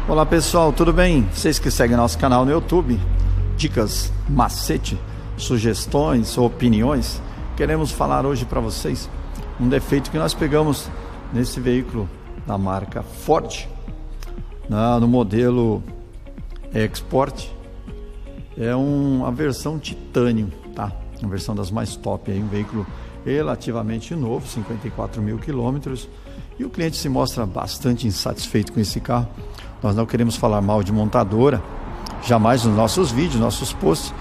Olá pessoal, tudo bem? Vocês que seguem nosso canal no YouTube, dicas, macete, sugestões ou opiniões, queremos falar hoje para vocês um defeito que nós pegamos nesse veículo da marca Ford, no modelo Export. É a versão titânio, tá? Uma versão das mais top aí, um veículo relativamente novo, 54 mil quilômetros, e o cliente se mostra bastante insatisfeito com esse carro. Nós não queremos falar mal de montadora, jamais nos nossos vídeos, nossos posts.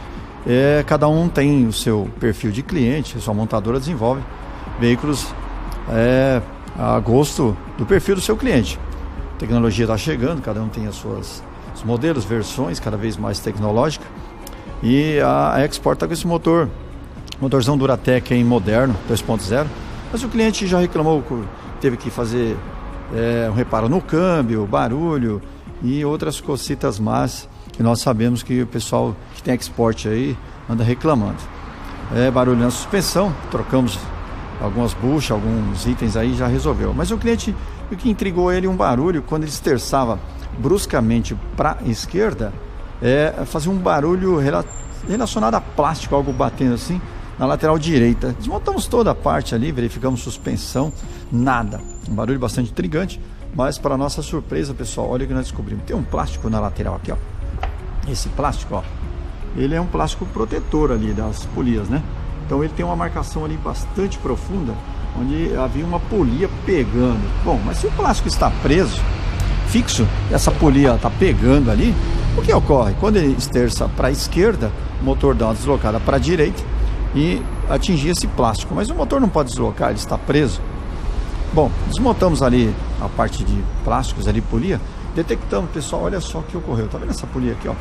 Cada um tem o seu perfil de cliente, a sua montadora desenvolve veículos a gosto do perfil do seu cliente. A tecnologia está chegando, cada um tem os modelos, versões cada vez mais tecnológica, e a Export está com esse motorzão Duratec aí, moderno, 2.0, mas o cliente já reclamou, teve que fazer um reparo no câmbio, barulho e outras cositas más que nós sabemos que o pessoal que tem Export aí anda reclamando. Barulho na suspensão, trocamos algumas buchas, alguns itens aí, já resolveu. Mas o cliente, o que intrigou ele, um barulho quando ele esterçava bruscamente para a esquerda, fazia um barulho relacionado a plástico, algo batendo assim na lateral direita. Desmontamos toda a parte ali, verificamos suspensão, nada. Um barulho bastante intrigante, mas para nossa surpresa, pessoal, olha o que nós descobrimos. Tem um plástico na lateral aqui, ó. Esse plástico, ó, ele é um plástico protetor ali das polias, né? Então ele tem uma marcação ali bastante profunda, onde havia uma polia pegando. Bom, mas se o plástico está preso, fixo, essa polia está pegando ali, o que ocorre? Quando ele esterça para a esquerda, o motor dá uma deslocada para a direita e atingir esse plástico, mas o motor não pode deslocar, ele está preso. Bom, desmontamos ali a parte de plásticos ali, polia, detectamos, pessoal, olha só o que ocorreu. Tá vendo essa polia aqui, ó?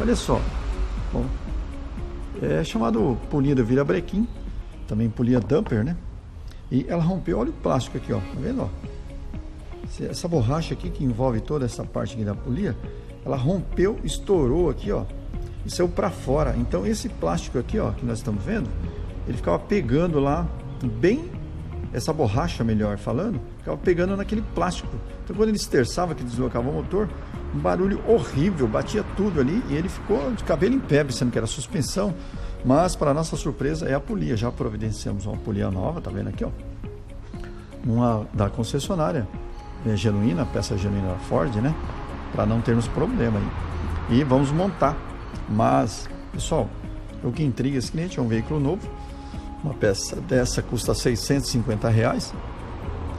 Olha só. Bom, é chamado polia do virabrequim, também polia damper, né? E ela rompeu, olha o plástico aqui, ó. Tá vendo, ó? Essa borracha aqui que envolve toda essa parte aqui da polia, ela rompeu, estourou aqui, ó, e saiu para fora. Então esse plástico aqui, ó, que nós estamos vendo, ele ficava pegando lá, bem, essa borracha, melhor falando, ficava pegando naquele plástico. Então quando ele esterçava, que deslocava o motor, um barulho horrível, batia tudo ali, e ele ficou de cabelo em pé, pensando que era suspensão. Mas para nossa surpresa é a polia. Já providenciamos uma polia nova, tá vendo aqui, ó, uma da concessionária, genuína, peça genuína da Ford, né, para não termos problema aí. E vamos montar. Mas, pessoal, o que intriga esse cliente é um veículo novo. Uma peça dessa custa R$650.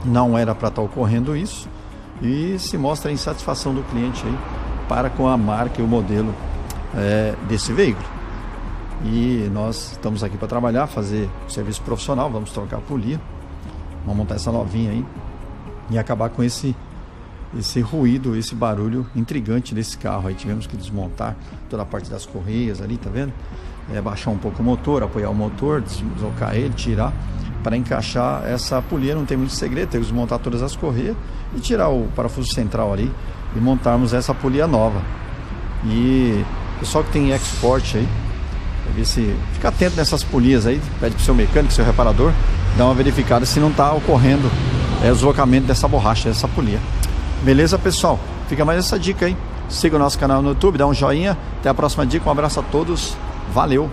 Não era para estar ocorrendo isso. E se mostra a insatisfação do cliente aí para com a marca e o modelo desse veículo. E nós estamos aqui para trabalhar, fazer serviço profissional. Vamos trocar a polia, vamos montar essa novinha aí e acabar com esse ruído, esse barulho intrigante desse carro. Aí tivemos que desmontar toda a parte das correias ali, tá vendo? Baixar um pouco o motor, apoiar o motor, deslocar ele, tirar, para encaixar essa polia. Não tem muito segredo, temos que desmontar todas as correias e tirar o parafuso central ali e montarmos essa polia nova. E o pessoal que tem Export aí, ver se fica atento nessas polias aí, pede pro seu mecânico, seu reparador, dá uma verificada se não está ocorrendo o deslocamento dessa borracha, dessa polia. Beleza, pessoal? Fica mais essa dica aí. Siga o nosso canal no YouTube, dá um joinha. Até a próxima dica. Um abraço a todos. Valeu!